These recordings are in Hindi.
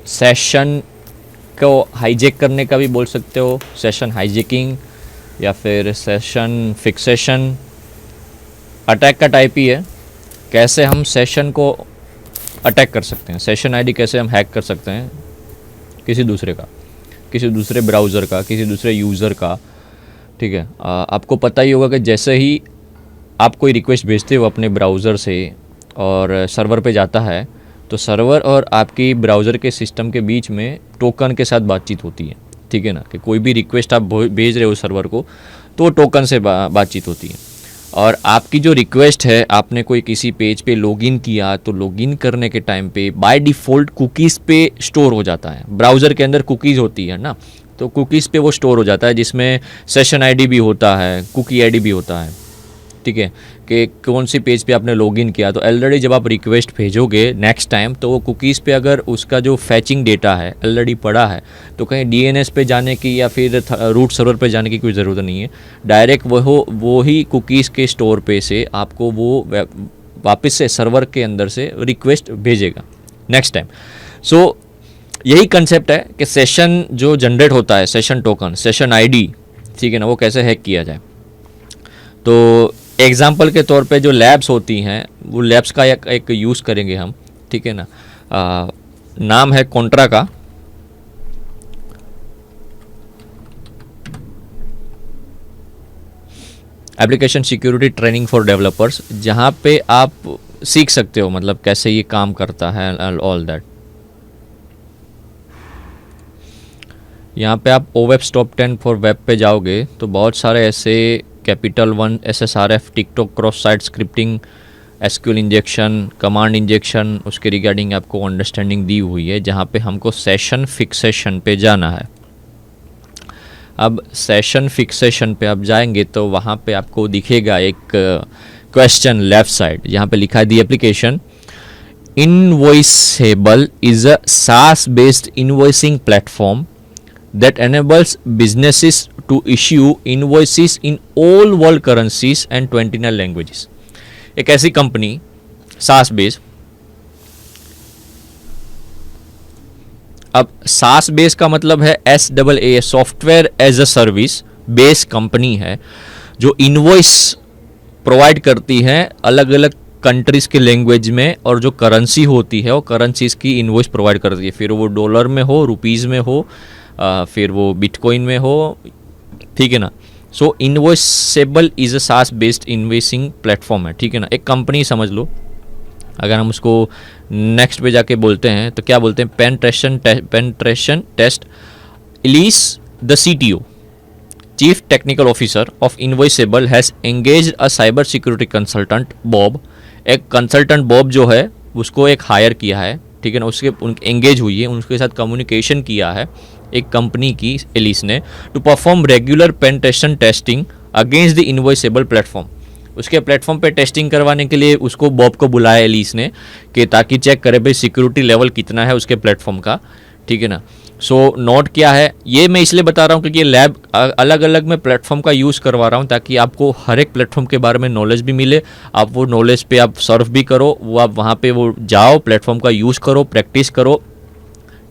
सेशन को हाईजैक करने का भी बोल सकते हो, सेशन हाईजैकिंग या फिर सेशन फिक्सेशन। अटैक का टाइप ही है, कैसे हम सेशन को अटैक कर सकते हैं, सेशन आईडी कैसे हम हैक कर सकते हैं किसी दूसरे का, किसी दूसरे ब्राउज़र का, किसी दूसरे यूज़र का। ठीक है, आपको पता ही होगा कि जैसे ही आप कोई रिक्वेस्ट भेजते हो अपने ब्राउज़र से और सर्वर पे जाता है, तो सर्वर और आपकी ब्राउज़र के सिस्टम के बीच में टोकन के साथ बातचीत होती है। ठीक है ना, कि कोई भी रिक्वेस्ट आप भेज रहे हो सर्वर को, तो टोकन से बातचीत होती है। और आपकी जो रिक्वेस्ट है, आपने कोई किसी पेज पे लॉगिन किया, तो लॉगिन करने के टाइम पे बाय डिफ़ॉल्ट कुकीज़ पे स्टोर हो जाता है। ब्राउज़र के अंदर कुकीज़ होती है ना, तो कुकीज़ पे वो स्टोर हो जाता है, जिसमें सेशन आईडी भी होता है, कुकी आईडी भी होता है। ठीक है, कि कौन सी पेज पे आपने लॉगिन किया। तो ऑलरेडी जब आप रिक्वेस्ट भेजोगे नेक्स्ट टाइम, तो वो कुकीज़ पे अगर उसका जो फैचिंग डेटा है ऑलरेडी पड़ा है, तो कहीं डीएनएस पे जाने की या फिर रूट सर्वर पे जाने की कोई ज़रूरत नहीं है। डायरेक्ट वो ही कुकीज़ के स्टोर पे से आपको वो वापस से सर्वर के अंदर से रिक्वेस्ट भेजेगा नेक्स्ट टाइम। सो यही कंसेप्ट है कि सेशन जो जनरेट होता है, सेशन टोकन, सेशन आईडी, ठीक है ना, वो कैसे हैक किया जाए। तो एग्जाम्पल के तौर पे जो लैब्स होती हैं, वो लैब्स का एक यूज़ करेंगे हम। ठीक है ना, नाम है कॉन्ट्रा का। Application security training for developers, जहाँ पे आप सीख सकते हो मतलब कैसे ये काम करता है, ऑल दैट। यहाँ पे आप OWASP टॉप 10 फॉर वेब पे जाओगे तो बहुत सारे ऐसे capital one, SSRF, TikTok cross site scripting, SQL injection, command injection, उसके रिगार्डिंग आपको अंडरस्टैंडिंग दी हुई है, जहाँ पे हमको सेशन फिक्सेशन पे जाना है। अब सेशन फिक्सेशन पे आप जाएंगे तो वहाँ पे आपको दिखेगा एक क्वेश्चन लेफ्ट साइड, जहाँ पे लिखा है the application Invoiceable is a SaaS based invoicing platform that enables businesses to issue invoices in all world currencies and 29 languages। एक ऐसी कंपनी SaaS बेस, अब SaaS बेस का मतलब है SaaS, software as a service base company है, जो इनवॉइस प्रोवाइड करती है अलग अलग कंट्रीज़ के लैंग्वेज में, और जो करेंसी होती है वो करेंसीज़ की इनवॉइस प्रोवाइड करती है, फिर वो डॉलर में हो, रुपीज़ में हो, फिर वो बिटकॉइन में हो। ठीक है ना, so Invoiceable is a SaaS based invoicing platform है। ठीक है ना, एक कंपनी समझ लो। अगर हम उसको नेक्स्ट पे जाके बोलते हैं तो क्या बोलते हैं, penetration test Alice the CTO, chief technical officer of Invoiceable has engaged a cyber security consultant Bob. एक कंसल्टेंट बॉब जो है उसको एक हायर किया है। ठीक है ना, उसके एंगेज हुई है, उनके साथ कम्युनिकेशन किया है एक कंपनी की एलिस ने, to perform regular penetration testing against the Invoiceable platform. उसके प्लेटफॉर्म पे टेस्टिंग करवाने के लिए उसको बॉब को बुलाया एलिस ने, कि ताकि चेक करे भाई सिक्योरिटी लेवल कितना है उसके प्लेटफॉर्म का। ठीक है ना, सो नोट क्या है, ये मैं इसलिए बता रहा हूँ क्योंकि ये लैब अलग अलग मैं प्लेटफॉर्म का यूज़ करवा रहा हूँ, ताकि आपको हर एक प्लेटफॉर्म के बारे में नॉलेज भी मिले, आप वो नॉलेज पे आप सर्व भी करो, वो आप वहाँ पे वो जाओ, प्लेटफॉर्म का यूज़ करो, प्रैक्टिस करो।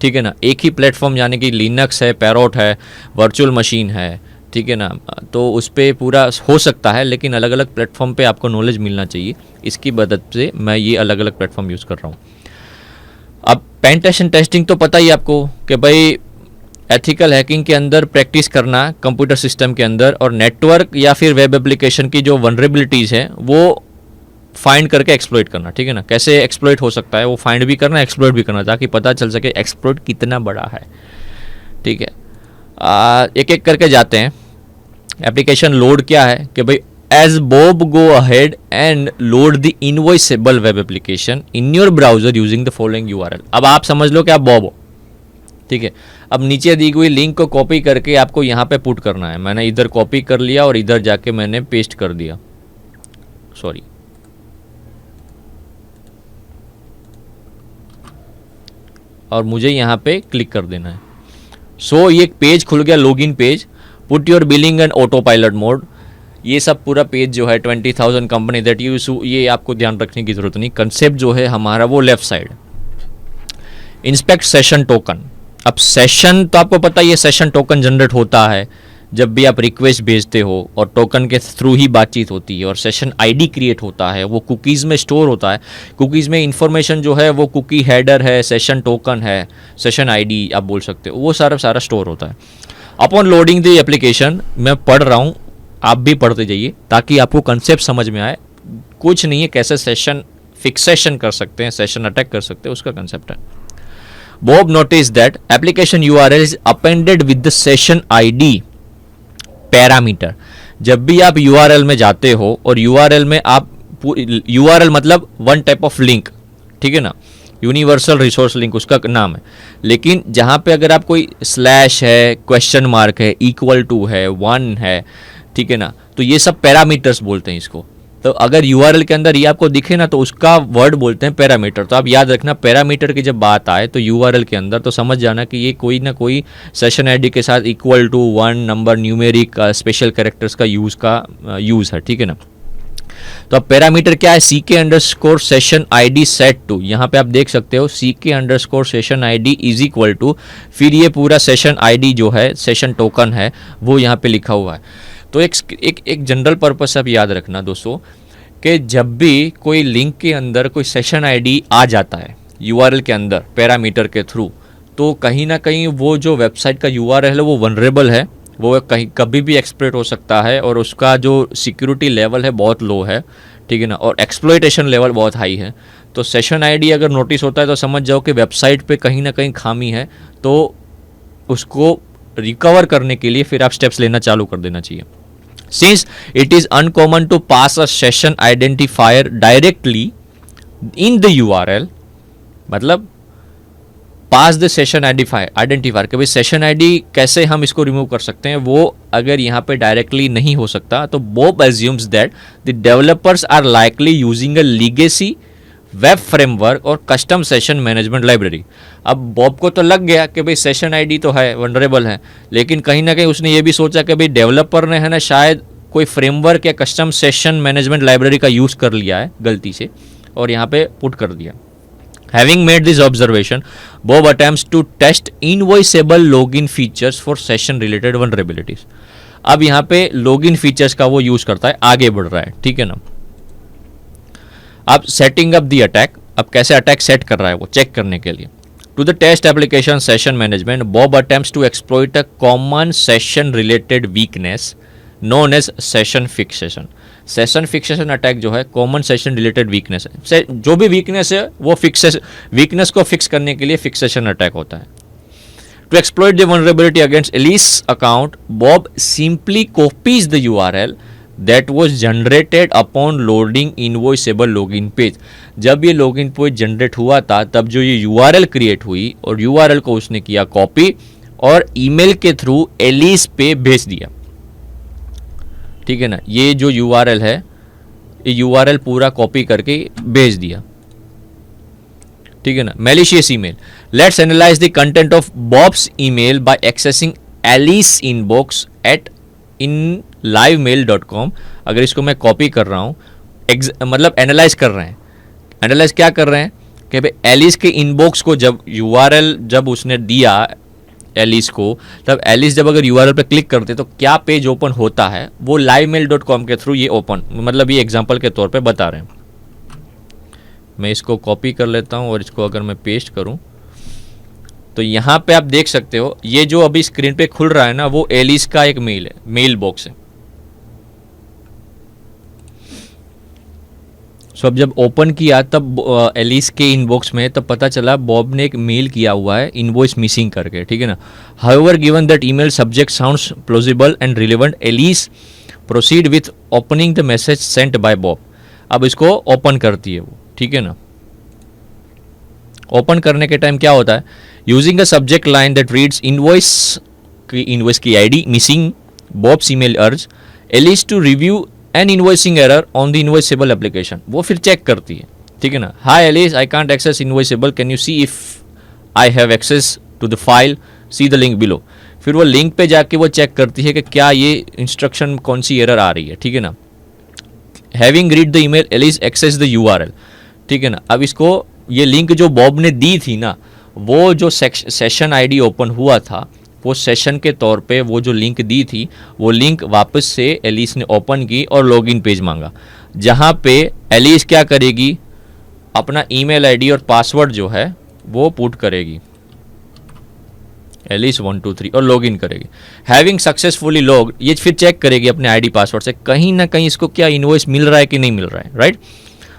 ठीक है ना, एक ही प्लेटफॉर्म यानी कि लिनक्स है, पैरोट है, वर्चुअल मशीन है, ठीक है ना, तो उस पर पूरा हो सकता है, लेकिन अलग अलग प्लेटफॉर्म पे आपको नॉलेज मिलना चाहिए। इसकी मदद से मैं ये अलग अलग प्लेटफॉर्म यूज़ कर रहा हूँ। अब पेनिट्रेशन टेस्टिंग तो पता ही आपको कि भाई एथिकल हैकिंग के अंदर प्रैक्टिस करना कंप्यूटर सिस्टम के अंदर, और नेटवर्क या फिर वेब एप्लीकेशन की जो वनरेबिलिटीज़ हैं वो फाइंड करके एक्सप्लॉइट करना। ठीक है ना, कैसे एक्सप्लॉइट हो सकता है वो फाइंड भी करना, एक्सप्लॉइट भी करना, ताकि पता चल सके एक्सप्लॉइट कितना बड़ा है। ठीक है, एक एक करके जाते हैं। एप्लीकेशन लोड क्या है कि भाई as Bob go ahead and load the Invoiceable web application in your browser using the following URL। अब आप समझ लो कि आप बॉब हो। ठीक है, अब नीचे दी हुई लिंक को कॉपी करके आपको यहाँ पे पुट करना है। मैंने इधर कॉपी कर लिया और इधर जाके मैंने पेस्ट कर दिया, सॉरी। और मुझे यहाँ पे क्लिक कर देना है। सो ये एक पेज खुल गया, login page, put your billing and auto pilot mode. ये सब पूरा पेज जो है 20,000 कंपनी दैट यूज, ये आपको ध्यान रखने की ज़रूरत नहीं। कंसेप्ट जो है हमारा वो left side, inspect session token. अब सेशन तो आपको पता ही है, सेशन टोकन जनरेट होता है जब भी आप रिक्वेस्ट भेजते हो और टोकन के थ्रू ही बातचीत होती है, और सेशन आईडी क्रिएट होता है, वो कुकीज़ में स्टोर होता है। कुकीज़ में इंफॉर्मेशन जो है वो कुकी हेडर है, सेशन टोकन है, सेशन आईडी आप बोल सकते हो, वो सारा स्टोर होता है। अपॉन लोडिंग द एप्लीकेशन, मैं पढ़ रहा हूँ, आप भी पढ़ते जाइए ताकि आपको कंसेप्ट समझ में आए। कुछ नहीं है, कैसे सेशन फिक्सेशन कर सकते हैं, सेशन अटैक कर सकते हैं, उसका कंसेप्ट है। Bob noticed that application URL is appended with the session ID parameter. जब भी आप URL में जाते हो और URL में आप URL मतलब वन टाइप ऑफ लिंक, ठीक है ना, यूनिवर्सल रिसोर्स लिंक उसका नाम है। लेकिन जहाँ पे अगर आप कोई स्लैश है, क्वेश्चन मार्क है, इक्वल टू है, 1 है, ठीक है ना, तो ये सब पैरामीटर्स बोलते हैं इसको। तो अगर URL के अंदर ये आपको दिखे ना, तो उसका वर्ड बोलते हैं पैरामीटर। तो आप याद रखना, पैरामीटर की जब बात आए तो URL के अंदर तो समझ जाना कि ये कोई ना कोई सेशन आईडी के साथ equal to 1 number, numeric, special characters का यूज़ है, ठीक है ना। तो अब पैरामीटर क्या है, CK underscore session ID set to, यहाँ पे आप देख सकते हो CK underscore session ID is equal to, फिर ये पूरा सेशन ID जो है, सेशन टोकन है, वो यहाँ पे लिखा हुआ है। तो एक जनरल पर्पस आप याद रखना दोस्तों, कि जब भी कोई लिंक के अंदर कोई सेशन आईडी आ जाता है URL के अंदर पैरामीटर के थ्रू, तो कहीं ना कहीं वो जो वेबसाइट का URL है वो वनरेबल है, वो कहीं कभी भी एक्सप्लॉइट हो सकता है, और उसका जो सिक्योरिटी लेवल है बहुत लो है, ठीक है ना, और एक्सप्लॉइटेशन लेवल बहुत हाई है। तो सेशन आईडी अगर नोटिस होता है तो समझ जाओ कि वेबसाइट पे कहीं ना कहीं खामी है, तो उसको रिकवर करने के लिए फिर आप स्टेप्स लेना चालू कर देना चाहिए। Since it is uncommon to pass a session identifier directly in the URL, मतलब पास द सेशन आइडेंटिफायर, कि भाई सेशन आईडी कैसे हम इसको रिमूव कर सकते हैं, वो अगर यहाँ पे डायरेक्टली नहीं हो सकता, तो Bob assumes that the developers are likely using a legacy web framework और कस्टम सेशन मैनेजमेंट लाइब्रेरी। अब बॉब को तो लग गया कि भाई सेशन आईडी तो है, वनरेबल है, लेकिन कहीं ना कहीं उसने ये भी सोचा कि भाई डेवलपर ने है ना शायद कोई फ्रेमवर्क या कस्टम सेशन मैनेजमेंट लाइब्रेरी का यूज़ कर लिया है गलती से और यहाँ पे पुट कर दिया। Having made this observation, Bob attempts to test invoiceable login features for session related vulnerabilities। अब यहाँ पे login features का वो यूज़ करता है, आगे बढ़ रहा है, ठीक है ना। अब सेटिंग अप दी अटैक, अब कैसे अटैक सेट कर रहा है वो चेक करने के लिए। To the test application session management, Bob attempts to exploit a common session related weakness known as session fixation. Session fixation attack जो है कॉमन सेशन रिलेटेड वीकनेस है, जो भी वीकनेस है वो वीकनेस को फिक्स करने के लिए फिक्सेशन अटैक होता है। To exploit the vulnerability against Alice account, Bob simply copies the URL that was generated upon loading invoiceable login page। जब ये login पेज जनरेट हुआ था तब जो ये URL क्रिएट हुई और URL को उसने किया कॉपी और ईमेल के थ्रू एलिस पे भेज दिया, ठीक है ना। ये जो URL है ये URL पूरा कॉपी करके भेज दिया, ठीक है ना। malicious email, let's analyze the content of Bob's email by accessing Alice inbox at in livemail.com। अगर इसको मैं कॉपी कर रहा हूँ, मतलब एनालाइज कर रहे हैं, एनालाइज क्या कर रहे हैं कि भाई एलिस के इनबॉक्स को जब URL जब उसने दिया एलिस को, तब एलिस जब अगर URL पे क्लिक करते तो क्या पेज ओपन होता है, वो livemail.com के थ्रू ये ओपन, मतलब ये एग्जांपल के तौर पे बता रहे हैं। मैं इसको कॉपी कर लेता हूँ और इसको अगर मैं पेस्ट करूँ तो यहाँ पे आप देख सकते हो ये जो अभी स्क्रीन पे खुल रहा है ना, वो एलिस का एक मेल है, मेल बॉक्स है। सो अब जब ओपन किया तब एलिस के इनबॉक्स में तब पता चला बॉब ने एक मेल किया हुआ है इनवॉइस मिसिंग करके, ठीक है ना। However given that email subject sounds plausible and relevant, Alice proceed with opening the message sent by Bob. अब इसको ओपन करती है वो, ठीक है ना। ओपन करने के टाइम क्या होता है, using a subject line that reads invoice की ID missing, Bob's email urge Alice to review an invoicing error on the Invoiceable application. वो फिर चेक करती है, ठीक है ना। Hi Alice, I can't access Invoiceable, can you see if I have access to the file, see the link below. फिर वो लिंक पे जाके वो चेक करती है कि क्या ये इंस्ट्रक्शन कौन सी एरर आ रही है, ठीक है ना। Having read the email, Alice access the URL, ठीक है ना। अब इसको ये लिंक जो बॉब ने दी थी ना, वो जो सेशन आईडी ओपन हुआ था, वो सेशन के तौर पे वो जो लिंक दी थी, वो लिंक वापस से एलिस ने ओपन की और लॉगिन पेज मांगा, जहाँ पे एलिस क्या करेगी, अपना ईमेल आईडी और पासवर्ड जो है वो पुट करेगी, एलिस 123, और लॉगिन करेगी। हैविंग सक्सेसफुली लॉग, ये फिर चेक करेगी अपने आईडी पासवर्ड से कहीं ना कहीं इसको क्या इनवॉइस मिल रहा है कि नहीं मिल रहा है, right.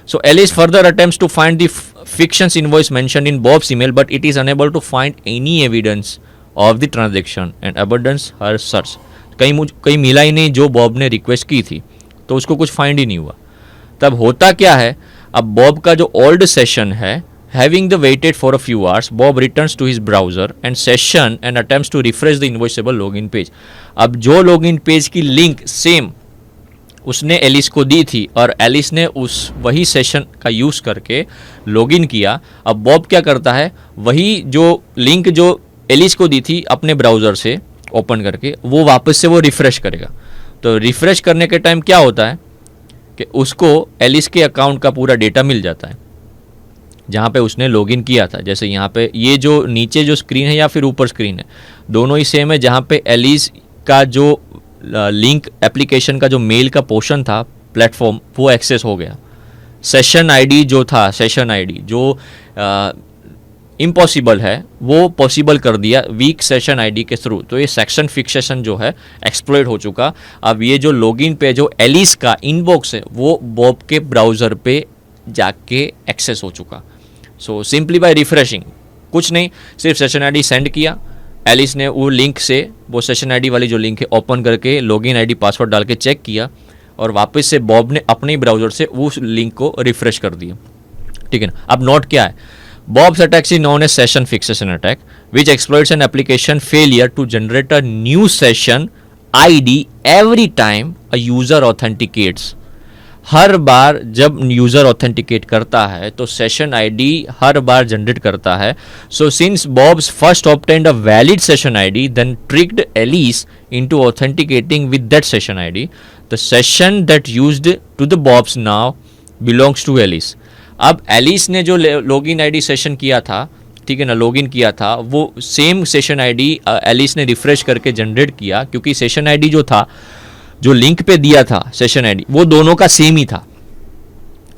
So Alice further attempts to find the fiction's invoice mentioned in Bob's email, but it is unable to find any evidence of the transaction and abandons her search. कहीं मिला ही नहीं जो बॉब ने रिक्वेस्ट की थी, तो उसको कुछ फाइंड ही नहीं हुआ। तब होता क्या है, अब बॉब का जो ओल्ड सेशन है, having the waited for a few hours, Bob returns to his browser and session and attempts to refresh the invoiceable login page. अब जो login पेज की लिंक सेम उसने एलिस को दी थी और एलिस ने उस वही सेशन का यूज़ करके लॉगिन किया। अब बॉब क्या करता है, वही जो लिंक जो एलिस को दी थी अपने ब्राउज़र से ओपन करके वो वापस से वो रिफ़्रेश करेगा। तो रिफ़्रेश करने के टाइम क्या होता है कि उसको एलिस के अकाउंट का पूरा डेटा मिल जाता है जहाँ पे उसने लॉगिन किया था। जैसे यहाँ पे ये जो नीचे जो स्क्रीन है या फिर ऊपर स्क्रीन है, दोनों ही सेम है। जहाँ पे एलिस का जो लिंक एप्लीकेशन का जो मेल का पोर्शन था प्लेटफॉर्म, वो एक्सेस हो गया। सेशन आईडी जो था, सेशन आईडी जो इम्पॉसिबल है वो पॉसिबल कर दिया वीक सेशन आईडी के थ्रू। तो ये सेक्शन फिक्सेशन जो है एक्सप्लॉइट हो चुका। अब ये जो लॉगिन पे जो एलिस का इनबॉक्स है वो बॉब के ब्राउज़र पे जाके एक्सेस हो चुका। सो सिंपली बाय रिफ्रेशिंग, कुछ नहीं, सिर्फ सेशन आईडी सेंड किया, एलिस ने वो लिंक से वो सेशन आईडी वाली जो लिंक है ओपन करके लॉगिन आईडी पासवर्ड डाल के चेक किया और वापस से बॉब ने अपने ब्राउज़र से उस लिंक को रिफ्रेश कर दिया। ठीक है ना। अब नोट क्या है, Bob's attack is known as session fixation attack which exploits an application failure to generate a new session ID every time a user authenticates. हर बार जब यूज़र ऑथेंटिकेट करता है तो सेशन आईडी हर बार जनरेट करता है। So since Bob's first obtained a valid session ID then tricked Alice into authenticating with that session ID, the session that used to the Bob's now belongs to Alice. अब एलिस ने जो लॉगिन आईडी सेशन किया था, ठीक है ना, लॉगिन किया था, वो सेम सेशन आईडी एलिस ने रिफ्रेश करके जनरेट किया, क्योंकि सेशन आईडी जो था, जो लिंक पे दिया था सेशन आईडी, वो दोनों का सेम ही था,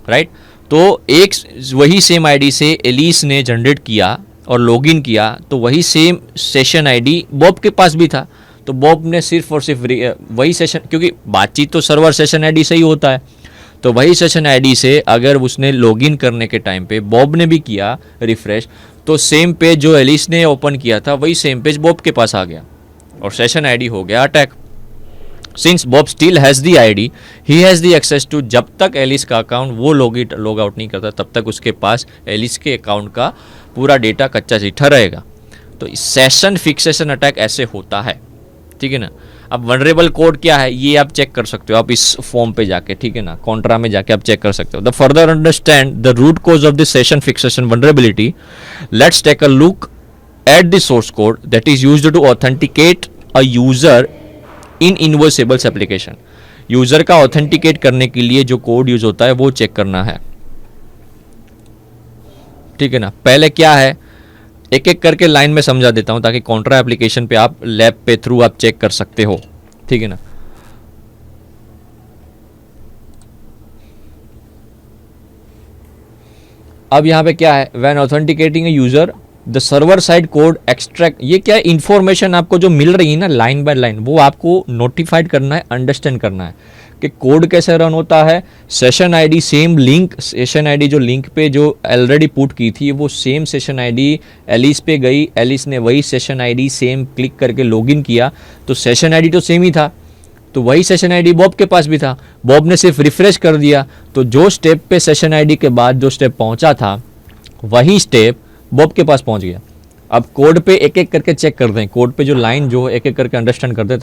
राइट। तो एक वही सेम आईडी से एलिस ने जनरेट किया और लॉगिन किया, तो वही सेम सेशन आईडी बॉब के पास भी था। तो बॉब ने सिर्फ और सिर्फ वही सेशन, क्योंकि बातचीत तो सर्वर सेशन आईडी से ही होता है, तो वही सेशन आईडी से अगर उसने लॉगिन करने के टाइम पे बॉब ने भी किया रिफ्रेश, तो सेम पेज जो एलिस ने ओपन किया था वही सेम पेज बॉब के पास आ गया और सेशन आईडी हो गया attack. Since Bob still has the ID, he has the access to, जब तक एलिस का अकाउंट वो लॉग आउट नहीं करता तब तक उसके पास एलिस के अकाउंट का पूरा डेटा कच्चा चिट्ठा रहेगा। तो सेशन फिक्सेशन अटैक ऐसे होता है, ठीक है ना। अब वनरेबल कोड क्या है ये आप चेक कर सकते हो, आप इस फॉर्म पे जाके, ठीक है ना, कॉन्ट्रा में जाके आप चेक कर सकते हो। The further understand the root cause of the session fixation vulnerability, let's take a look at the source code that is used to authenticate a user in Invoiceable's application. User का ऑथेंटिकेट करने के लिए जो कोड यूज होता है वो चेक करना है, ठीक है ना। पहले क्या है, एक एक करके लाइन में समझा देता हूं ताकि कॉन्ट्रा एप्लीकेशन पे आप लैब पे थ्रू आप चेक कर सकते हो, ठीक है ना। अब यहां पे क्या है, when authenticating a user the server side code extract, ये क्या है, इंफॉर्मेशन आपको जो मिल रही है ना लाइन बाय लाइन, वो आपको नोटिफाइड करना है, अंडरस्टैंड करना है कि कोड कैसे रन होता है। Session ID same link, session ID जो लिंक पे जो ऑलरेडी पुट की थी वो सेम सेशन आईडी एलिस पे गई, एलिस ने वही सेशन आईडी सेम क्लिक करके लॉगिन किया, तो सेशन आईडी तो सेम ही था, तो वही सेशन आईडी बॉब के पास भी था, बॉब ने सिर्फ रिफ्रेश कर दिया, तो जो स्टेप पे सेशन आईडी के बाद जो स्टेप पहुंचा था वही स्टेप बॉब के पास पहुंच गया। अब कोड पे एक एक करके चेक करते हैं, कोड पे जो लाइन जो एक एक करके अंडरस्टैंड करते हैं